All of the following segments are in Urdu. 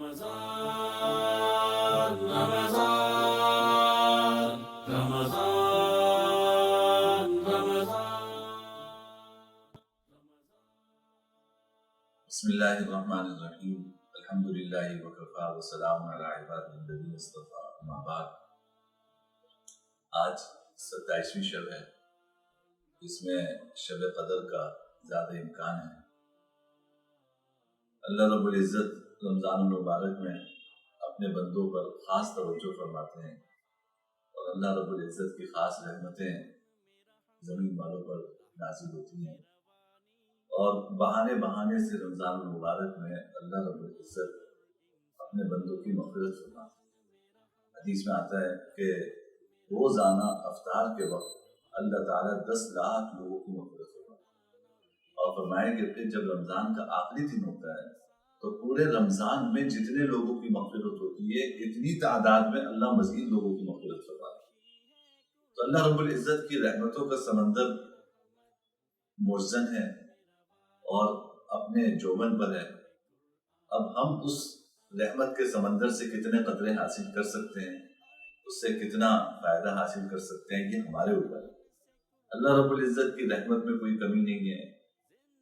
رمضان رمضان رمضان رمضان بسم اللہ الرحمن الرحیم الحمدللہ وکفا وسلام علی عبادہ الذین اصطفیٰ اما بعد۔ آج 27ویں شب ہے، اس میں شب قدر کا زیادہ امکان ہے۔ اللہ رب العزت رمضان المبارک میں اپنے بندوں پر خاص توجہ فرماتے ہیں اور اللہ رب العزت کی خاص رحمتیں زمین والوں پر نازل ہوتی ہیں، اور بہانے بہانے سے رمضان المبارک میں اللہ رب العزت اپنے بندوں کی مغفرت فرماتے ہیں۔ حدیث میں آتا ہے کہ روزانہ افطار کے وقت اللہ تعالیٰ 10 لاکھ لوگوں کی مغفرت فرماتے ہیں، اور فرمائے کہ پھر جب رمضان کا آخری دن ہوتا ہے تو پورے رمضان میں جتنے لوگوں کی مغفرت ہوتی ہے اتنی تعداد میں اللہ مزید لوگوں کی مغفرت فرماتے ہیں۔ تو اللہ رب العزت کی رحمتوں کا سمندر موزن ہے اور اپنے جوبن پر ہے۔ اب ہم اس رحمت کے سمندر سے کتنے قطرے حاصل کر سکتے ہیں، اس سے کتنا فائدہ حاصل کر سکتے ہیں، یہ ہمارے اوپر ہے۔ اللہ رب العزت کی رحمت میں کوئی کمی نہیں ہے،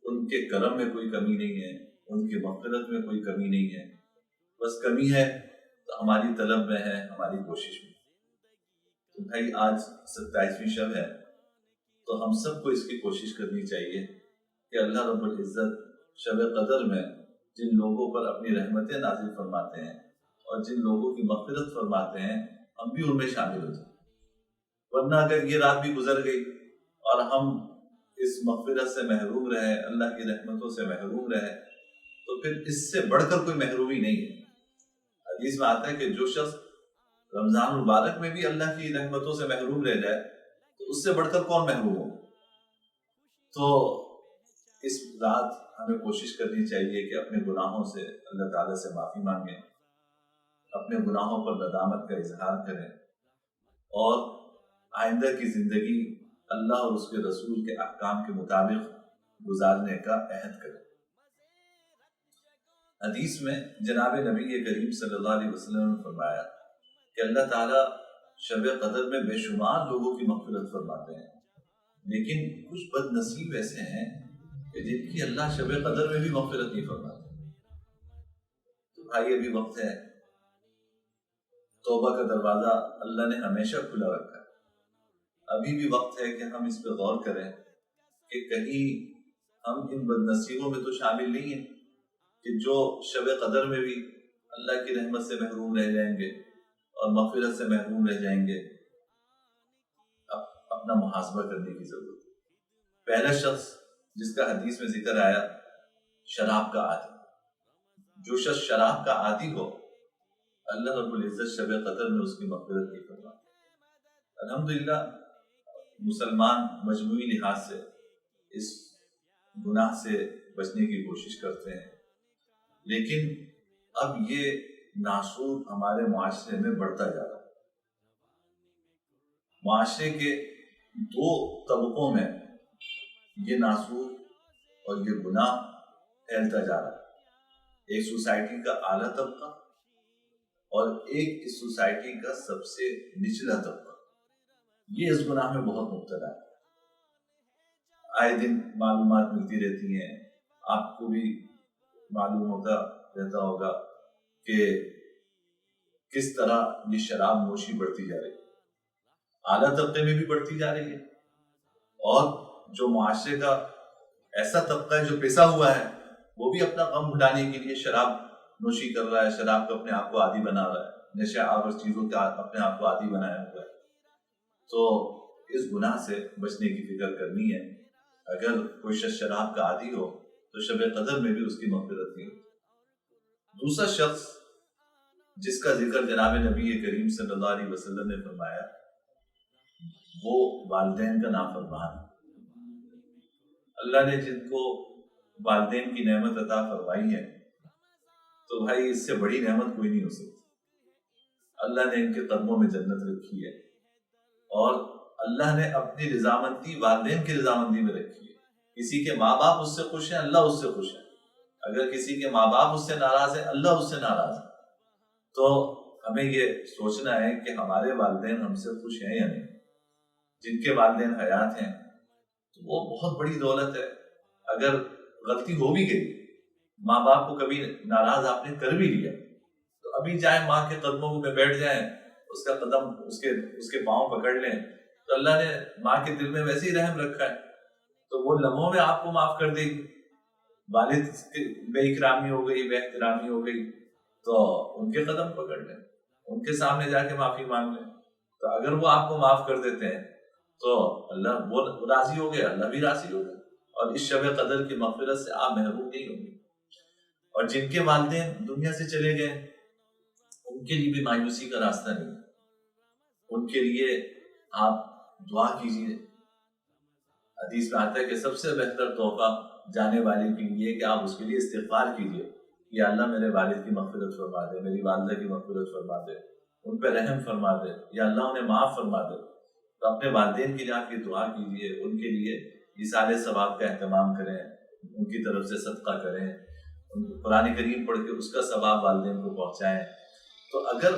ان کے کرم میں کوئی کمی نہیں ہے، ان کی مغفرت میں کوئی کمی نہیں ہے۔ بس کمی ہے تو ہماری طلب میں ہے، ہماری کوشش میں۔ تو بھائی آج 27ویں شب ہے، تو ہم سب کو اس کی کوشش کرنی چاہیے کہ اللہ رب العزت شب قدر میں جن لوگوں پر اپنی رحمتیں نازل فرماتے ہیں اور جن لوگوں کی مغفرت فرماتے ہیں، ہم بھی ان میں شامل ہو جائیں۔ ورنہ اگر یہ رات بھی گزر گئی اور ہم اس مغفرت سے محروم رہے، اللہ کی رحمتوں سے محروم رہے، تو پھر اس سے بڑھ کر کوئی محرومی نہیں ہے۔ حدیث میں آتا ہے کہ جو شخص رمضان مبارک میں بھی اللہ کی رحمتوں سے محروم رہ جائے تو اس سے بڑھ کر کون محروم ہو۔ تو اس رات ہمیں کوشش کرنی چاہیے کہ اپنے گناہوں سے اللہ تعالیٰ سے معافی مانگیں، اپنے گناہوں پر ندامت کا اظہار کریں، اور آئندہ کی زندگی اللہ اور اس کے رسول کے احکام کے مطابق گزارنے کا عہد کریں۔ حدیث میں جناب نبی کریم صلی اللہ علیہ وسلم نے فرمایا کہ اللہ تعالیٰ شب قدر میں بے شمار لوگوں کی مغفرت فرماتے ہیں، لیکن کچھ بد نصیب ایسے ہیں کہ جن کی اللہ شب قدر میں بھی مغفرت نہیں فرماتے۔ تو بھائی ابھی وقت ہے، توبہ کا دروازہ اللہ نے ہمیشہ کھلا رکھا ہے۔ ابھی بھی وقت ہے کہ ہم اس پہ غور کریں کہ کہیں ہم ان بد نصیبوں میں تو شامل نہیں ہیں کہ جو شب قدر میں بھی اللہ کی رحمت سے محروم رہ جائیں گے اور مغفرت سے محروم رہ جائیں گے۔ اب اپنا محاسبہ کرنے کی ضرورت ہے۔ پہلا شخص جس کا حدیث میں ذکر آیا، شراب کا عادی۔ جو شخص شراب کا عادی ہو، اللہ رب العزت شب قدر میں اس کی مغفرت نہیں فرماتا۔ الحمدللہ مسلمان مجموعی لحاظ سے اس گناہ سے بچنے کی کوشش کرتے ہیں، لیکن اب یہ ناسور ہمارے معاشرے میں بڑھتا جا رہا ہے۔ معاشرے کے 2 طبقوں میں یہ ناسور اور یہ گناہ پھیلتا جا رہا ہے۔ ایک سوسائٹی کا اعلیٰ طبقہ اور ایک اس سوسائٹی کا سب سے نچلا طبقہ، یہ اس گناہ میں بہت مبتلا ہے۔ آئے دن معلومات ملتی رہتی ہیں، آپ کو بھی معلوم ہوتا رہتا ہوگا کہ کس طرح یہ شراب نوشی بڑھتی جا رہی ہے، اعلیٰ طبقے میں بھی بڑھتی جا رہی ہے، اور جو معاشرے کا ایسا طبقہ ہے جو پیسہ ہوا ہے وہ بھی اپنا غم بھلانے کے لیے شراب نوشی کر رہا ہے، شراب کو اپنے آپ کو عادی بنا رہا ہے، نشہ آور چیزوں کا اپنے آپ کو عادی بنایا ہوا ہے۔ تو اس گناہ سے بچنے کی فکر کرنی ہے۔ اگر کوئی شخص شراب کا عادی ہو تو شب قدر میں بھی اس کی مغفرت نہیں ہوتی۔ دوسرا شخص جس کا ذکر جناب نبی کریم صلی اللہ علیہ وسلم نے فرمایا، وہ والدین کا نافرمان۔ اللہ نے جن کو والدین کی نعمت عطا فرمائی ہے، تو بھائی اس سے بڑی نعمت کوئی نہیں ہو سکتی۔ اللہ نے ان کے قدموں میں جنت رکھی ہے، اور اللہ نے اپنی رضامندی والدین کی رضامندی میں رکھی ہے۔ کسی کے ماں باپ اس سے خوش ہیں، اللہ اس سے خوش ہے۔ اگر کسی کے ماں باپ اس سے ناراض ہیں، اللہ اس سے ناراض ہے۔ تو ہمیں یہ سوچنا ہے کہ ہمارے والدین ہم سے خوش ہیں یا نہیں. جن کے والدین حیات ہیں تو وہ بہت بڑی دولت ہے. اگر غلطی ہو بھی گئی، ماں باپ کو کبھی ناراض آپ نے کر بھی لیا، تو ابھی جائیں ماں کے قدموں میں بیٹھ جائیں، اس کا قدم اس کے پاؤں پکڑ لیں، تو اللہ نے ماں کے دل میں ویسے ہی رحم رکھا ہے، تو وہ لمحوں میں آپ کو معاف کر دے گی. والد بے اکرامی ہو گئی، بے احترامی ہو گئی، تو ان کے قدم پکڑ لیں، ان کے سامنے جا کے معافی مانگ لیں. تو اگر وہ آپ کو معاف کر دیتے ہیں تو اللہ وہ راضی ہو گیا، اللہ بھی راضی ہو گیا، اور اس شب قدر کی مغفرت سے آپ محروم نہیں ہوں گے. اور جن کے والدین دنیا سے چلے گئے ان کے لیے بھی مایوسی کا راستہ نہیں، ان کے لیے آپ دعا کیجیے. حدیث میں آتا ہے کہ سب سے بہتر تحفہ جانے والے کے لیے کہ آپ اس کے لیے استغفار کیجیے، یا اللہ میرے والد کی مغفرت فرما دے، میری والدہ کی مغفرت فرما دے، ان پہ رحم فرما دے، یا اللہ انہیں معاف فرما دے. تو اپنے والدین کے لیے آپ کی دعا کیجیے، ان کے لیے ایصال ثواب کا اہتمام کریں، ان کی طرف سے صدقہ کریں، قرآن کریم پڑھ کے اس کا ثواب والدین کو پہنچائیں. تو اگر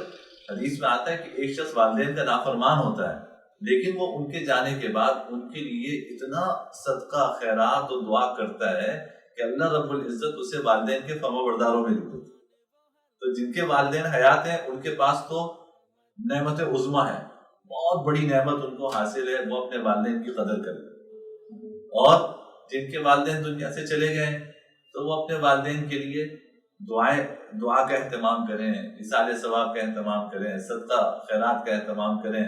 حدیث میں آتا ہے کہ ایک شخص والدین کا نافرمان ہوتا ہے لیکن وہ ان کے جانے کے بعد ان کے لیے اتنا صدقہ خیرات اور دعا کرتا ہے کہ اللہ رب العزت اسے والدین کے فرما برداروں میں لکھ دیتا ہے. تو جن کے والدین حیات ہیں ان کے پاس تو نعمت عظمیٰ ہے، بہت بڑی نعمت ان کو حاصل ہے، وہ اپنے والدین کی قدر کریں. اور جن کے والدین دنیا سے چلے گئے تو وہ اپنے والدین کے لیے دعا کا اہتمام کریں، ایصال ثواب کا اہتمام کریں، صدقہ خیرات کا اہتمام کریں.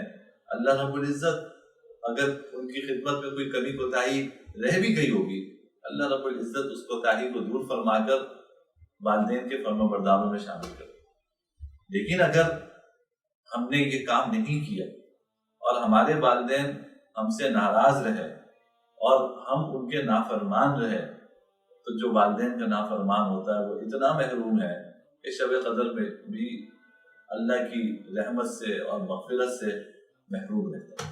اللہ رب العزت اگر ان کی خدمت میں کوئی کمی کوتاہی رہ بھی گئی ہوگی، اللہ رب العزت اس کوتاہی کو دور فرما کر والدین کے فرما برداروں میں شامل کرے. لیکن اگر ہم نے یہ کام نہیں کیا اور ہمارے والدین ہم سے ناراض رہے اور ہم ان کے نافرمان رہے، تو جو والدین کا نافرمان ہوتا ہے وہ اتنا محروم ہے کہ شب قدر میں بھی اللہ کی رحمت سے اور مغفرت سے محروم رہتا ہے.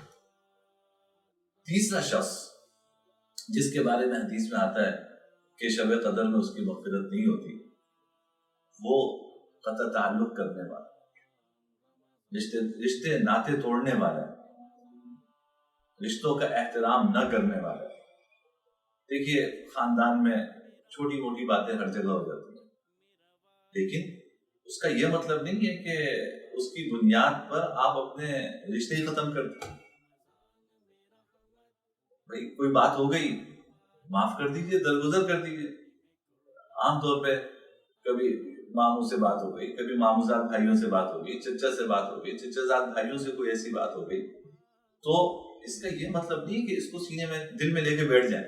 تیسرا شخص جس کے بارے میں حدیث میں آتا ہے کہ شب قدر میں اس کی مغفرت نہیں ہوتی، وہ قطع تعلق کرنے والا، رشتے ناطے توڑنے والا، رشتوں کا احترام نہ کرنے والا. دیکھیے خاندان میں چھوٹی موٹی باتیں ہر جگہ ہو جاتی ہیں، لیکن اس کا یہ مطلب نہیں ہے کہ اس کی بنیاد پر آپ اپنے رشتے ہی ختم کر دیں. بھائی کوئی بات ہو گئی، معاف کر دیجئے، درگزر کر دیجئے. عام طور پہ کبھی ماموں سے بات ہو گئی، کبھی ماموزاد بھائیوں سے بات ہو گئی، چچا سے بات ہو گئی، چچا زاد بھائیوں سے کوئی ایسی بات ہو گئی، تو اس کا یہ مطلب نہیں کہ اس کو سینے میں دل میں لے کے بیٹھ جائیں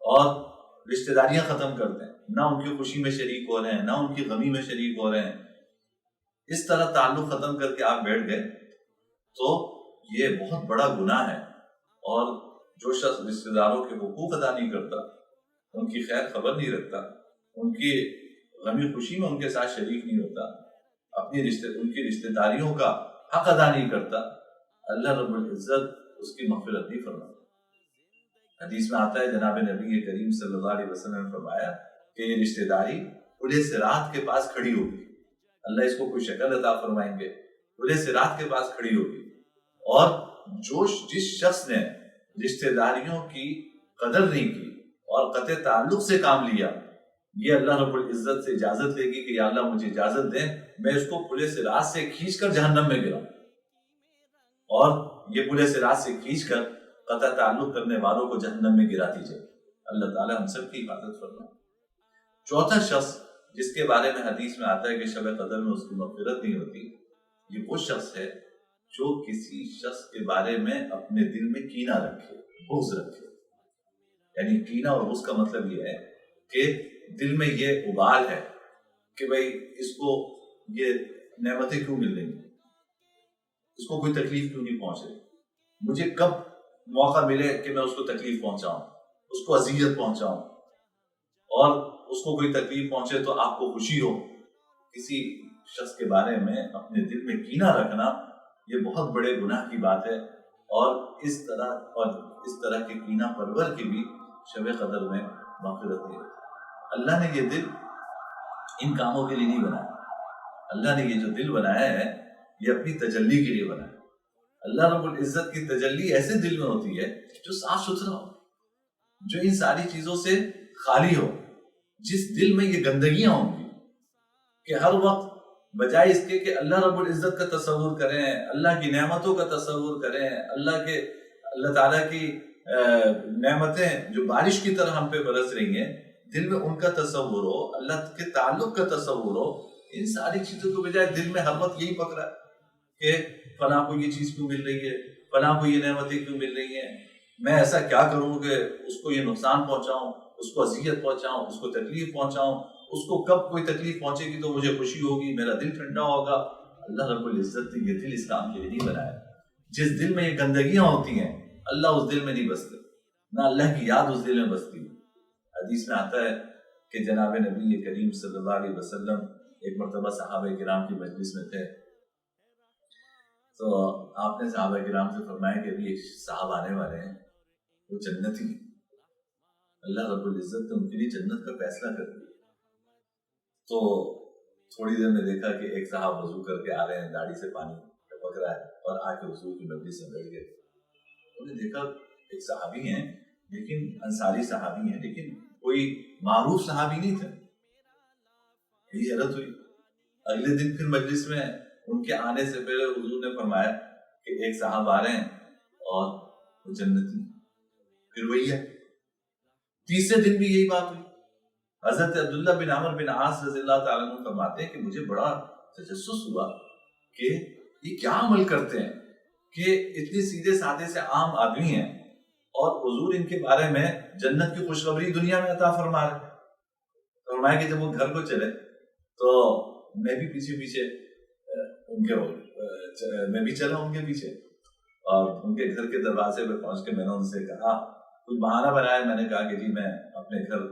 اور رشتہ داریاں ختم کر دیں، نہ ان کی خوشی میں شریک ہو رہے ہیں، نہ ان کی غمی میں شریک ہو رہے ہیں. اس طرح تعلق ختم کر کے آپ بیٹھ گئے تو یہ بہت بڑا گناہ ہے. اور جو شخص رشتہ داروں کے حقوق ادا نہیں کرتا، ان کی خیر خبر نہیں رکھتا، ان کی غمی خوشی میں ان کے ساتھ شریک نہیں ہوتا، ان کی رشتہ داریوں کا حق ادا نہیں کرتا، اللہ رب العزت اس کی مغفرت نہیں فرماتا. حدیث میں آتا ہے جناب نبی کریم صلی اللہ علیہ وسلم نے فرمایا کہ یہ رشتہ داری پلے صراط کے پاس کھڑی ہوگی، اللہ اس کو کوئی شکل عطا فرمائیں گے، پلے صراط کے پاس کھڑی ہوگی. اور جس شخص نے رشتہ داریوں کی قدر نہیں کی اور قطع تعلق سے کام لیا، یہ اللہ رب العزت سے اجازت لے گی کہ یا اللہ مجھے اجازت دیں میں اس کو پلے صراط سے کھینچ کر جہنم میں گراؤں. اور یہ پلے صراط سے کھینچ کر قطع تعلق کرنے والوں کو جہنم میں گرا دیجیے. اللہ تعالی ہم سب کی حفاظت فرمائے. چوتھا شخص جس کے بارے میں حدیث میں آتا ہے کہ شب قدر میں اس کی مغفرت نہیں ہوتی، یہ وہ شخص ہے جو کسی شخص کے بارے میں اپنے دل میں کینہ رکھے، بغض رکھے. یعنی کینہ اور بغض کا مطلب یہ ہے کہ دل میں یہ ابال ہے کہ بھئی اس کو یہ نعمتیں کیوں مل رہی ہیں، اس کو کوئی تکلیف کیوں نہیں پہنچ رہی، مجھے کب موقع ملے کہ میں اس کو تکلیف پہنچاؤں، اس کو اذیت پہنچاؤں. اور اس کو کوئی تکلیف پہنچے تو آپ کو خوشی ہو. کسی شخص کے بارے میں اپنے دل میں کینہ رکھنا یہ بہت بڑے گناہ کی بات ہے. اور اس طرح کے کینہ پرور کی بھی شب قدر میں مغفرت ہے. اللہ نے یہ دل ان کاموں کے لیے نہیں بنایا. اللہ نے یہ جو دل بنایا ہے یہ اپنی تجلی کے لیے بنایا ہے. اللہ رب العزت کی تجلی ایسے دل میں ہوتی ہے جو صاف ستھرا ہو, جو ان ساری چیزوں سے خالی ہو. جس دل میں یہ گندگیاں ہوں گی کہ ہر وقت بجائے اس کے کہ اللہ رب العزت کا تصور کریں, اللہ کی نعمتوں کا تصور کریں, اللہ تعالیٰ کی نعمتیں جو بارش کی طرح ہم پہ برس رہی ہیں, دل میں ان کا تصور ہو, اللہ کے تعلق کا تصور ہو, ان ساری چیزوں کے بجائے دل میں ہر وقت یہی پکڑا کہ فلاں کو یہ چیز کیوں مل رہی ہے, فلاں کو یہ نعمتیں کیوں مل رہی ہیں, میں ایسا کیا کروں کہ اس کو یہ نقصان پہنچاؤں, اس کو اذیت پہنچاؤں, اس کو تکلیف پہنچاؤں, اس کو کب کوئی تکلیف پہنچے گی تو مجھے خوشی ہوگی, میرا دل ٹھنڈا ہوگا. اللہ رب العزت نے یہ دل اس کام کے لیے نہیں بنایا. جس دل میں یہ گندگیاں ہوتی ہیں اللہ اس دل میں نہیں بستے, نہ اللہ کی یاد اس دل میں بستی. حدیث میں آتا ہے کہ جناب نبی کریم صلی اللہ علیہ وسلم ایک مرتبہ صحابہ کرام کی مجلس میں تھے, تو آپ نے صحابہ کرام سے فرمایا کہ ابھی ایک صاحب آنے والے ہیں, وہ جنتی ہیں, اللہ رب العزت نے ان کے لیے جنت کا فیصلہ کر دیا. تو تھوڑی دیر میں دیکھا کہ ایک صاحب وضو کر کے آ رہے ہیں, داڑھی سے پانی ٹپک رہا ہے, اور آ کے حضور کی مجلس میں بیٹھ گئے. انہوں نے دیکھا ایک صحابی ہیں, لیکن انصاری صحابی ہیں, لیکن کوئی معروف صحابی نہیں تھے. یہی حیرت ہوئی. اگلے دن پھر مجلس میں ان کے آنے سے پہلے حضور نے فرمایا کہ ایک صاحب آ رہے ہیں اور وہ جنتی. پھر وہی ہے. تیسرے دن بھی یہی بات ہوئی. حضرت عبداللہ بن عمر بن عاص رضی اللہ تعالیٰ عنہ فرماتے ہیں کہ مجھے بڑا تجسس ہوا کہ یہ کیا عمل کرتے ہیں کہ اتنے سیدھے سادے سے عام آدمی ہیں اور حضور ان کے بارے میں جنت کی خوشخبری دنیا میں عطا فرما رہے. فرمایا کہ جب وہ گھر کو چلے تو میں بھی پیچھے پیچھے میں بھی چلا ان کے پیچھے, اور ان کے گھر کے دروازے پہ پہنچ کے میں نے ان سے کہا, کوئی بہانہ بنایا, میں نے کہا کہ جی میں اپنے گھر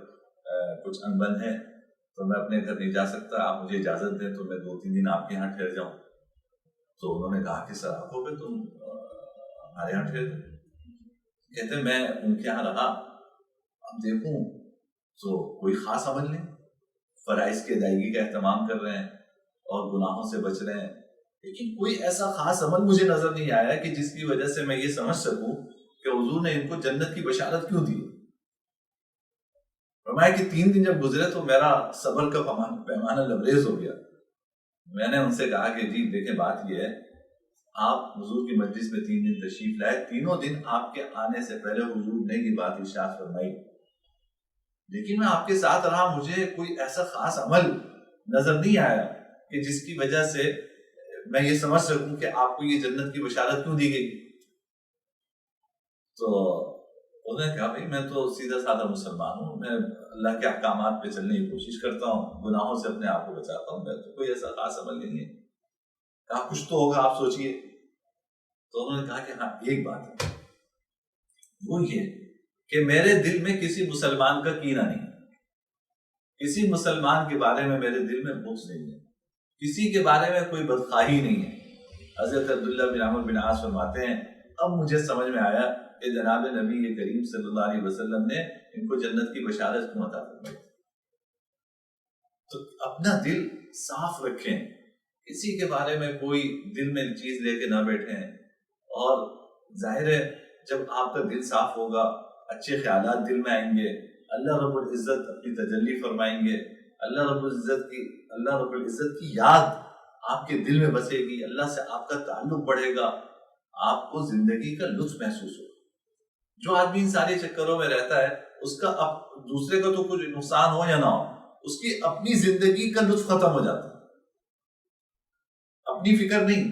کچھ انبن ہے تو میں اپنے گھر نہیں جا سکتا, آپ مجھے اجازت دیں تو میں 2-3 دن آپ کے یہاں ٹھہر جاؤں. تو انہوں نے کہا کہ سر آپ ہو گئے تم ہمارے یہاں ٹھہر جاؤ. کہتے میں ان کے یہاں رہا, اب دیکھوں تو کوئی خاص عمل نہیں, فرائض کی ادائیگی کا اہتمام کر رہے ہیں اور گناہوں سے بچ رہے ہیں, لیکن کوئی ایسا خاص عمل مجھے نظر نہیں آیا کہ جس کی وجہ سے میں یہ سمجھ سکوں کہ حضور نے ان کو جنت کی بشارت کیوں دی. فرمایا کہ 3 دن جب گزرے تو میرا صبر کا پیمانہ لبریز ہو گیا. میں نے ان سے کہا کہ جی دیکھیں بات یہ ہے, آپ حضور کی مجلس میں 3 دن تشریف لائے, تینوں دن آپ کے آنے سے پہلے حضور نے یہ بات ارشاد فرمائی, لیکن میں آپ کے ساتھ رہا, مجھے کوئی ایسا خاص عمل نظر نہیں آیا کہ جس کی وجہ سے میں یہ سمجھ سکوں کہ آپ کو یہ جنت کی بشارت کیوں دی گئی. تو انہوں نے کہا بھائی میں تو سیدھا سادہ مسلمان ہوں, میں اللہ کے احکامات پہ چلنے کی کوشش کرتا ہوں, گناہوں سے اپنے آپ کو بچاتا ہوں, میں تو کوئی ایسا خاص عمل نہیں ہے. کہا کچھ تو ہوگا, آپ سوچئے. تو انہوں نے کہا کہ ہاں ایک بات ہے, وہ یہ کہ میرے دل میں کسی مسلمان کا کینہ نہیں ہے, کسی مسلمان کے بارے میں میرے دل میں بغض نہیں ہے, کسی کے بارے میں کوئی بدخواہی نہیں ہے. حضرت عبداللہ بن عمر بن عاص فرماتے ہیں اب مجھے سمجھ میں آیا کہ جناب نبی کریم صلی اللہ علیہ وسلم نے ان کو جنت کی بشارت کیوں عطا فرمائی. تو اپنا دل صاف رکھیں, کسی کے بارے میں کوئی دل میں چیز لے کے نہ بیٹھیں, اور ظاہر ہے جب آپ کا دل صاف ہوگا اچھے خیالات دل میں آئیں گے, اللہ رب العزت اپنی تجلی فرمائیں گے, اللہ رب العزت کی یاد آپ کے دل میں بسے گی, اللہ سے آپ کا تعلق بڑھے گا, آپ کو زندگی کا لطف محسوس ہوگا. جو آدمی ان سارے چکروں میں رہتا ہے اس کا دوسرے کا تو کچھ نقصان ہو یا نہ ہو, اس کی اپنی زندگی کا لطف ختم ہو جاتا ہے. اپنی فکر نہیں,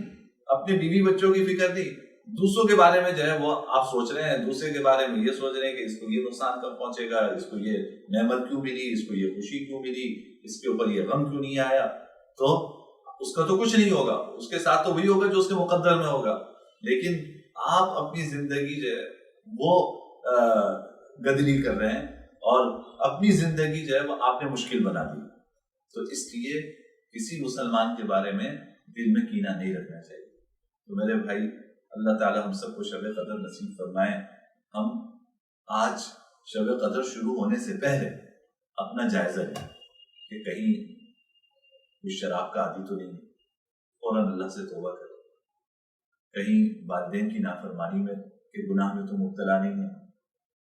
اپنے بیوی بچوں کی فکر نہیں, دوسروں کے بارے میں جو ہے وہ آپ سوچ رہے ہیں, دوسرے کے بارے میں یہ سوچ رہے ہیں کہ اس کو یہ نقصان کب پہنچے گا, اس کو یہ نعمت کیوں ملی, اس کو یہ خوشی کیوں ملی, اس کے اوپر یہ غم کیوں نہیں آیا. تو اس کا تو کچھ نہیں ہوگا, اس کے ساتھ تو وہی ہوگا جو اس کے مقدر میں ہوگا. لیکن آپ اپنی زندگی جو ہے وہ گدری کر رہے ہیں اور اپنی زندگی جو ہے وہ آپ نے مشکل بنا دی. تو اس لیے کسی مسلمان کے بارے میں دل میں کینہ نہیں رکھنا چاہیے. تو میرے بھائی اللہ تعالی ہم سب کو شب قدر نصیب فرمائیں. ہم آج شب قدر شروع ہونے سے پہلے اپنا جائزہ لیں کہ کہیں کوئی شراب کا عادی تو نہیں ہے، فوراً اللہ سے توبہ کرے، کہیں والدین کی نافرمانی میں کہ گناہ میں تو مبتلا نہیں ہے،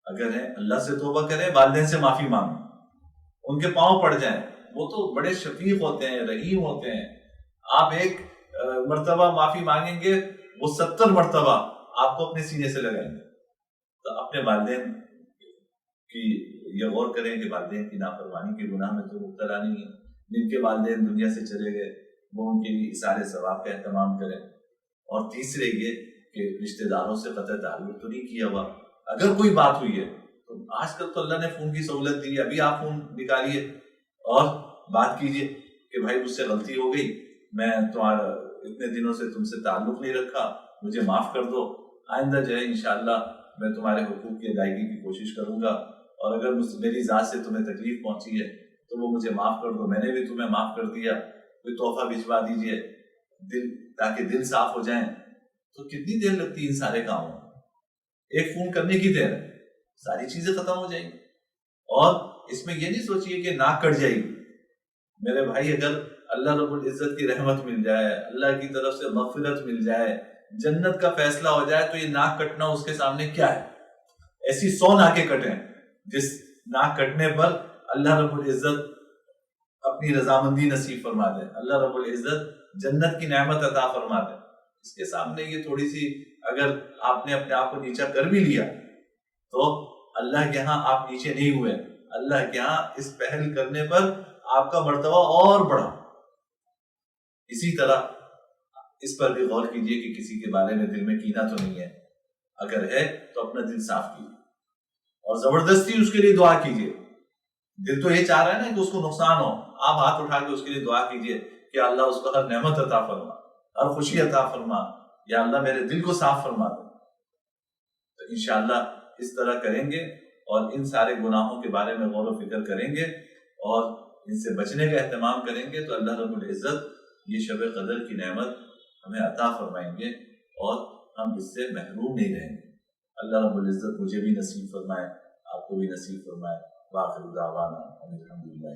اگر ہے اللہ سے توبہ کریں، والدین سے معافی مانگیں، ان کے پاؤں پڑ جائیں، وہ تو بڑے شفیق ہوتے ہیں، رحیم ہوتے ہیں، آپ ایک مرتبہ معافی مانگیں گے، وہ 70 مرتبہ آپ کو اپنے سینے سے لگائیں گے۔ تو اپنے والدین کی یہ غور کریں کہ والدین کی نافرمانی کے گناہ میں تو مبتلا نہیں ہے، جن کے والدین دنیا سے چلے گئے وہ ان کے لیے اثار ثواب کا اہتمام کریں، اور تیسرے یہ کہ رشتہ داروں سے قطع تعلق تو نہیں کیا ہوا، اگر کوئی بات ہوئی ہے تو آج کل تو اللہ نے فون کی سہولت دی ہے، ابھی آپ فون نکالیے اور بات کیجیے کہ بھائی مجھ سے غلطی ہو گئی، میں تمہارا اتنے دنوں سے تم سے تعلق نہیں رکھا، مجھے معاف کر دو، آئندہ جو ہے انشاءاللہ میں تمہارے حقوق کی ادائیگی کی کوشش کروں گا، اور اگر میری ذات سے تمہیں تکلیف پہنچی ہے تو وہ مجھے معاف کر دو، میں نے بھی تمہیں معاف کر دیا، کوئی تحفہ بھجوا دیجیے دل تاکہ دل صاف ہو جائیں۔ تو کتنی دیر لگتی ہے ان سارے کاموں میں؟ ایک فون کرنے کی دیر ہے، ساری چیزیں ختم ہو جائیں گی، اور اس میں یہ نہیں سوچیے کہ ناک کٹ جائے گی۔ میرے بھائی اگر اللہ رب العزت کی رحمت مل جائے، اللہ کی طرف سے مغفرت مل جائے، جنت کا فیصلہ ہو جائے، تو یہ ناک کٹنا اس کے سامنے کیا ہے؟ ایسی 100 ناکیں کٹیں جس ناک کٹنے پر اللہ رب العزت اپنی رضامندی نصیب فرما دے، اللہ رب العزت جنت کی نعمت عطا فرما دے، اس کے سامنے یہ تھوڑی سی اگر آپ نے اپنے آپ کو نیچا کر بھی لیا تو اللہ کے ہاں آپ نیچے نہیں ہوئے، اللہ کے ہاں اس پہل کرنے پر آپ کا مرتبہ اور بڑھا۔ اسی طرح اس پر بھی غور کیجئے کہ کسی کے بارے میں دل میں کینہ تو نہیں ہے، اگر ہے تو اپنا دل صاف کیجئے اور زبردستی اس کے لیے دعا کیجئے۔ دل تو یہ چاہ رہا ہے نا کہ اس کو نقصان ہو، آپ ہاتھ اٹھا کے اس کے لیے دعا کیجئے کہ اللہ اس کو ہر نعمت عطا فرما، ہر خوشی عطا فرما، یا اللہ میرے دل کو صاف فرما دے۔ تو انشاءاللہ اس طرح کریں گے اور ان سارے گناہوں کے بارے میں غور و فکر کریں گے اور ان سے بچنے کا اہتمام کریں گے تو اللہ رب العزت یہ شب قدر کی نعمت ہمیں عطا فرمائیں گے اور ہم اس سے محروم نہیں رہیں گے۔ اللہ رب العزت مجھے بھی نصیب فرمائے، آپ کو بھی نصیب فرمائے۔ وآخر دعوانا الحمدللہ۔